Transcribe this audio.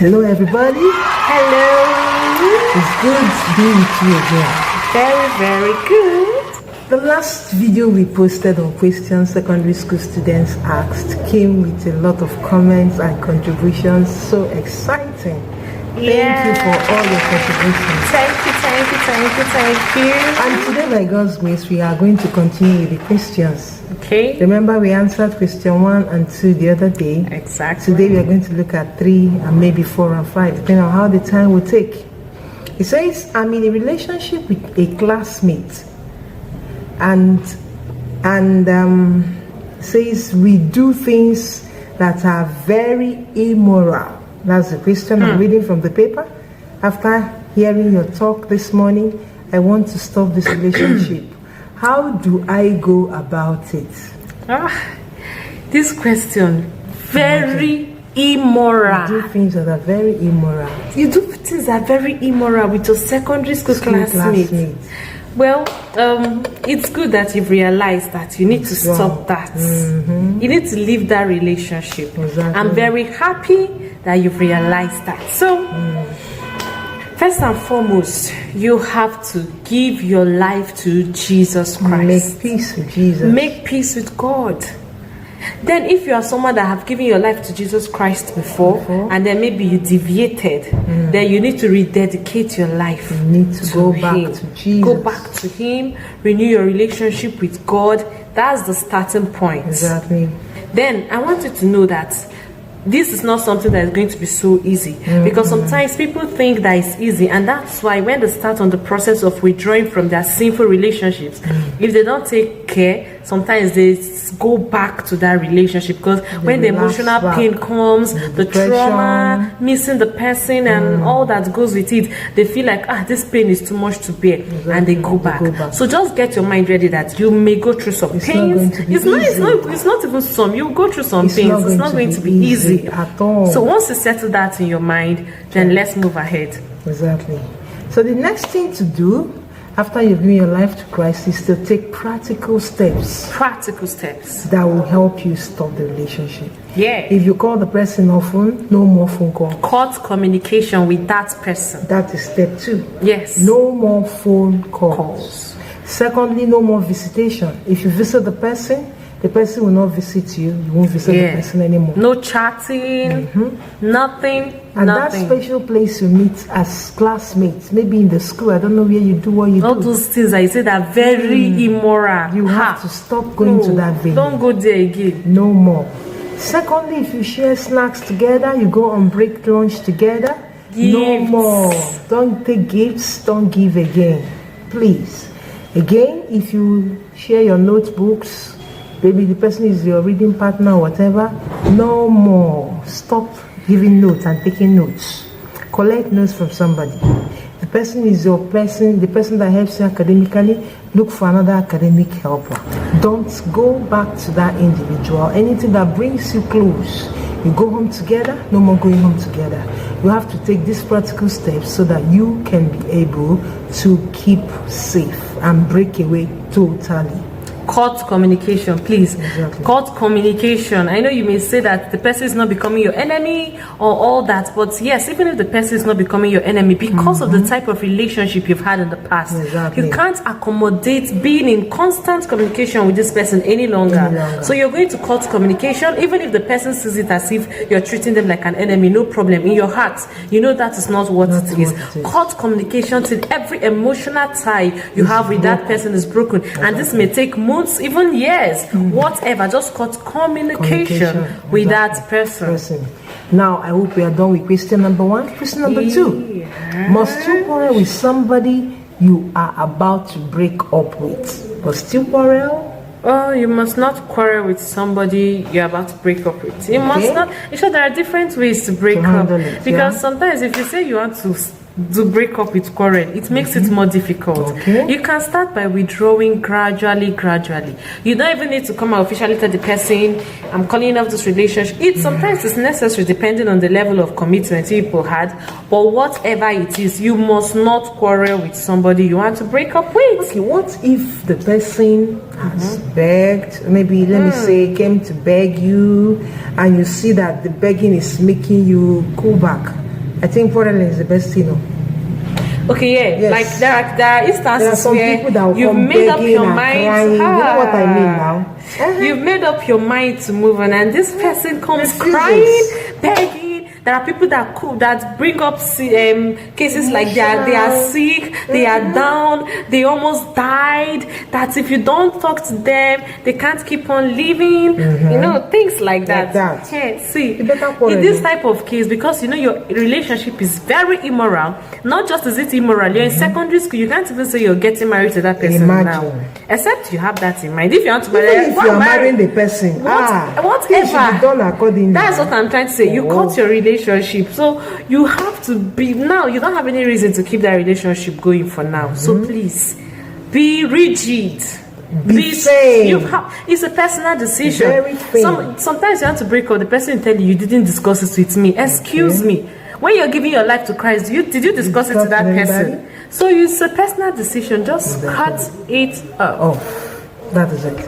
Hello, everybody. Hello. It's good to be with you again. Very, very good. The last video we posted on Christian secondary school students asked came with a lot of comments and contributions. So exciting. Thank you for all your contributions. Thank you. And today, by God's grace, we are going to continue with the questions. Okay. Remember, we answered question 1 and 2 the other day. Exactly. Today, we are going to look at 3 and maybe 4 and 5, depending on how the time will take. It says, I'm in a relationship with a classmate, and says we do things that are very immoral. That's the question I'm reading from the paper. After hearing your talk this morning, I want to stop this relationship. How do I go about it? This question, very immoral. You do things that are very immoral. You do things that are very immoral with your secondary school classmates. Well, it's good that you've realized that you need to stop that. You need to leave that relationship. Exactly. I'm very happy that you've realized that. So, first and foremost, you have to give your life to Jesus Christ. Make peace with Jesus. Make peace with God. Then if you are someone that have given your life to Jesus Christ before, and then maybe you deviated, then you need to rededicate your life. You need to go back to Jesus. Go back to Him, renew your relationship with God. That's the starting point. Exactly. Then I want you to know that this is not something that is going to be so easy, because sometimes people think that it's easy, and that's why when they start on the process of withdrawing from their sinful relationships, if they don't take care, sometimes they go back to that relationship, because when the emotional pain comes, the trauma, missing the person and all that goes with it, they feel like this pain is too much to bear, and they go back. So just get your mind ready that you may go through some pains. It's not even some. You go through some pains. It's not going to be easy at all. So once you settle that in your mind, then let's move ahead. Exactly. So the next thing to do after you've given your life to Christ is to take practical steps. Practical steps that will help you stop the relationship. Yeah. If you call the person often, no more phone call. Cut communication with that person. That is step 2. Yes. No more phone calls. Secondly, no more visitation. If you visit the person will not visit you. You won't visit the person anymore. No chatting, nothing. And that special place you meet as classmates, maybe in the school, I don't know where you do what you do. All those things I said are very immoral. You have to stop going to that venue. Don't go there again. No more. Secondly, if you share snacks together, you go on break lunch together. Gifts. No more. Don't take gifts. Don't give again. Please. Again, if you share your notebooks, maybe the person is your reading partner or whatever, no more. Stop giving notes and taking notes. Collect notes from somebody. The person is your person, the person that helps you academically, look for another academic helper. Don't go back to that individual. Anything that brings you close, you go home together, no more going home together. You have to take these practical steps so that you can be able to keep safe and break away totally. Cut communication, please. Exactly. Cut communication. I know you may say that the person is not becoming your enemy or all that, but yes, even if the person is not becoming your enemy, because of the type of relationship you've had in the past, you can't accommodate being in constant communication with this person any longer. So you're going to cut communication, even if the person sees it as if you're treating them like an enemy. No problem. In your heart, you know that is not what it is. Cut communication till every emotional tie you have with that person is broken, and this may take months, even years, whatever. Just cut communication with that person. Now, I hope we are done with question number 1. Question number 2. Must you quarrel with somebody you are about to break up with? Must you quarrel? Oh, you must not quarrel with somebody you're about to break up with. You must not. You sure there are different ways to break up. Because sometimes if you say you want to break up with quarrel, it makes it more difficult. You can start by withdrawing gradually. You don't even need to come and officially tell the person, I'm calling off this relationship. Sometimes it's necessary depending on the level of commitment people had, but whatever it is, you must not quarrel with somebody you want to break up with. Okay, what if the person has begged, maybe let me say came to beg you, and you see that the begging is making you go back? I think quarreling is the best thing. Okay, yeah. Yes. Like there are instances There are some where people that will you've come made up begging your and mind. crying. You know what I mean now? You've made up your mind to move on, and this person comes Refuses. crying, begging. There are people that bring up cases like they are sick, they are down, they almost died. That if you don't talk to them, they can't keep on living. You know, things like that. Hey, see, in this type of case, because you know your relationship is very immoral. Not just is it immoral, you're in secondary school. You can't even say you're getting married to that person now, except you have that in mind. If you want to marry, if you are marrying the person, whatever, should be done accordingly. That's what I'm trying to say. You cut your relationship, so you have to be now. You don't have any reason to keep that relationship going for now. So please, be rigid. Be sane. It's a personal decision. Very sometimes you have to break up. The person tell you didn't discuss it with me. Excuse me. When you're giving your life to Christ, did you discuss it to that person? So it's a personal decision. Just cut it off. That is it.